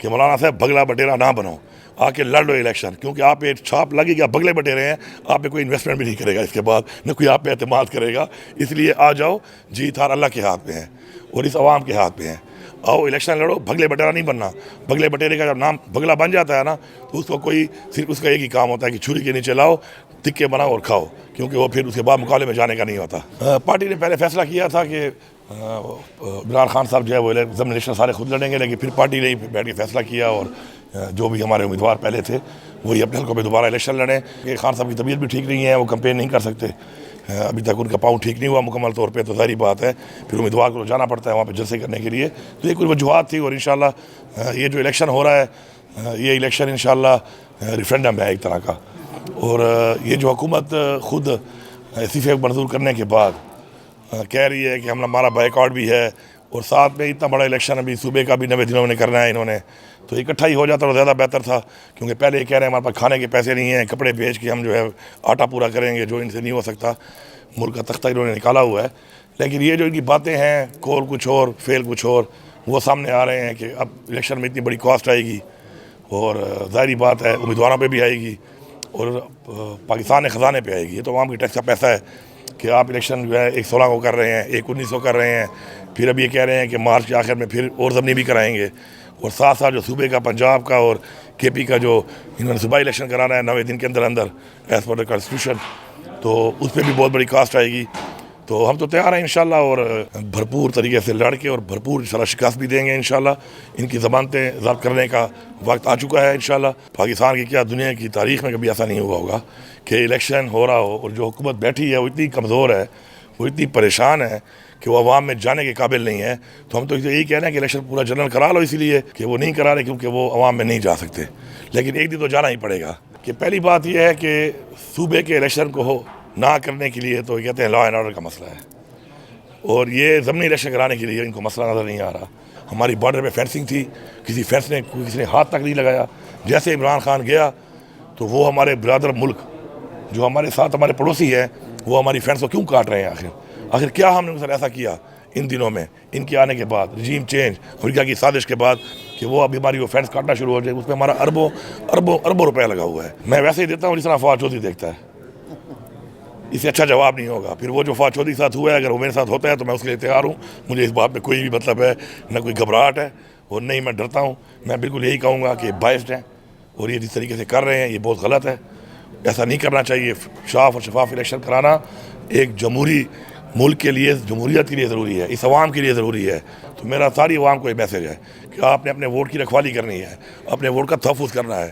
کہ مولانا صاحب بگلا بٹیرا نہ بنو، آ کے لڑ لو الیکشن، کیونکہ آپ پہ چھاپ لگے گا، بگلے بٹیرے ہیں، آپ پہ کوئی انویسٹمنٹ بھی نہیں کرے گا، اس کے بعد نہ کوئی آپ پہ اعتماد کرے گا، اس لیے آ جاؤ، جیت ہار اللہ کے ہاتھ میں ہے اور اس عوام کے ہاتھ میں ہے، آؤ الیکشن لڑو، بگلے بٹیرا نہیں بننا۔ بگلے بٹیرے کا جب نام بگلا بن جاتا ہے نا تو اس کو کوئی صرف اس کا ایک ہی کام ہوتا ہے کہ چھری کے نیچے لاؤ، تکے بناؤ اور کھاؤ، کیونکہ وہ پھر اس کے بعد مقابلے میں جانے کا نہیں ہوتا۔ پارٹی نے پہلے فیصلہ کیا تھا کہ عمران خان صاحب جو ہے وہ ضمن الیکشن سارے خود لڑیں گے، لیکن پھر پارٹی نے بیٹھ کے فیصلہ کیا اور جو بھی ہمارے امیدوار پہلے تھے وہی اپنے حلقوں پہ دوبارہ الیکشن لڑیں۔ کہ خان صاحب کی طبیعت بھی ٹھیک نہیں ہے، وہ کمپین نہیں کر سکتے، ابھی تک ان کا پاؤں ٹھیک نہیں ہوا مکمل طور پہ، تو ظاہری بات ہے پھر امیدوار کو جانا پڑتا ہے وہاں پہ جلسے کرنے کے لیے، تو یہ کوئی وجوہات تھی۔ اور انشاءاللہ یہ جو الیکشن ہو رہا ہے یہ الیکشن انشاءاللہ ریفرینڈم ہے ایک طرح کا، اور یہ جو حکومت خود استعفے منظور کرنے کے بعد کہہ رہی ہے کہ ہمارا بائیکاٹ بھی ہے، اور ساتھ میں اتنا بڑا الیکشن ابھی صوبے کا بھی 90 دنوں میں کرنا ہے انہوں نے، تو اکٹھا ہی ہو جاتا اور زیادہ بہتر تھا، کیونکہ پہلے یہ کہہ رہے ہیں ہمارے پاس کھانے کے پیسے نہیں ہیں، کپڑے بیچ کے ہم جو ہے آٹا پورا کریں گے، جو ان سے نہیں ہو سکتا، ملک کا تختہ انہوں نے نکالا ہوا ہے۔ لیکن یہ جو ان کی باتیں ہیں، کول کچھ اور فیل کچھ اور، وہ سامنے آ رہے ہیں کہ اب الیکشن میں اتنی بڑی کاسٹ آئے گی، اور ظاہری بات ہے امیدواروں پہ بھی آئے گی، اور پاکستان کے خزانے پہ آئے گی۔ یہ تو عوام کی ٹیکس کا پیسہ ہے کہ آپ الیکشن جو ہے 1/16 کو کر رہے ہیں، 1/19 کو کر رہے ہیں، پھر اب یہ کہہ رہے ہیں کہ مارچ کے آخر میں پھر اور ضمنی بھی کرائیں گے، اور ساتھ ساتھ جو صوبے کا پنجاب کا اور کے پی کا جو انہوں نے صوبائی الیکشن کرانا ہے 90 دن کے اندر اندر ایز پر دا کانسٹیٹیوشن، تو اس پہ بھی بہت بڑی کاسٹ آئے گی۔ تو ہم تو تیار ہیں انشاءاللہ، اور بھرپور طریقے سے لڑ کے اور بھرپور انشاءاللہ شکست بھی دیں گے انشاءاللہ۔ ان کی ضمانتیں ضبط کرنے کا وقت آ چکا ہے انشاءاللہ۔ پاکستان کی کیا دنیا کی تاریخ میں کبھی ایسا نہیں ہوا ہوگا کہ الیکشن ہو رہا ہو اور جو حکومت بیٹھی ہے وہ اتنی کمزور ہے، وہ اتنی پریشان ہے کہ وہ عوام میں جانے کے قابل نہیں ہے۔ تو ہم تو یہی کہہ رہے ہیں کہ الیکشن پورا جنرل کرا لو، اسی لیے کہ وہ نہیں کرا رہے کیونکہ وہ عوام میں نہیں جا سکتے، لیکن ایک دن تو جانا ہی پڑے گا۔ کہ پہلی بات یہ ہے کہ صوبے کے الیکشن کو نہ کرنے کے لیے تو کہتے ہیں لا اینڈ آرڈر کا مسئلہ ہے، اور یہ ضمنی الیکشن کرانے کے لیے ان کو مسئلہ نظر نہیں آ رہا۔ ہماری بارڈر پہ فینسنگ تھی، کسی فینس نے کسی نے ہاتھ تک نہیں لگایا، جیسے عمران خان گیا تو وہ ہمارے برادر ملک جو ہمارے ساتھ ہمارے پڑوسی ہیں وہ ہماری فینس کو کیوں کاٹ رہے ہیں؟ آخر کیا ہم نے ان سے ایسا کیا ان دنوں میں، ان کے آنے کے بعد، رجیم چینج، امریکہ کی سازش کے بعد، کہ وہ ابھی ہماری وہ فینس کاٹنا شروع ہو جائے؟ اس پہ ہمارا اربوں روپے لگا ہوا ہے۔ میں ویسے ہی دیتا ہوں جس طرح فواد چودھری دیکھتا ہے، اس سے اچھا جواب نہیں ہوگا۔ پھر وہ جو فواد چودھری کے ساتھ ہوا ہے اگر وہ میرے ساتھ ہوتا ہے تو میں اس کے لیے تیار ہوں، مجھے اس بات میں کوئی بھی مطلب ہے نہ کوئی گھبراہٹ ہے، اور نہیں میں ڈرتا ہوں۔ میں بالکل یہی کہوں گا کہ بائسڈ ہیں، اور یہ جس طریقے سے کر رہے ہیں یہ بہت غلط ہے، ایسا نہیں کرنا چاہیے۔ صاف اور شفاف الیکشن کرانا ایک جمہوری ملک کے لیے، جمہوریت کے لیے ضروری ہے، اس عوام کے لیے ضروری ہے۔ تو میرا ساری عوام کو یہ میسج ہے کہ آپ نے اپنے ووٹ کی رکھوالی کرنی ہے، اپنے ووٹ کا تحفظ کرنا ہے۔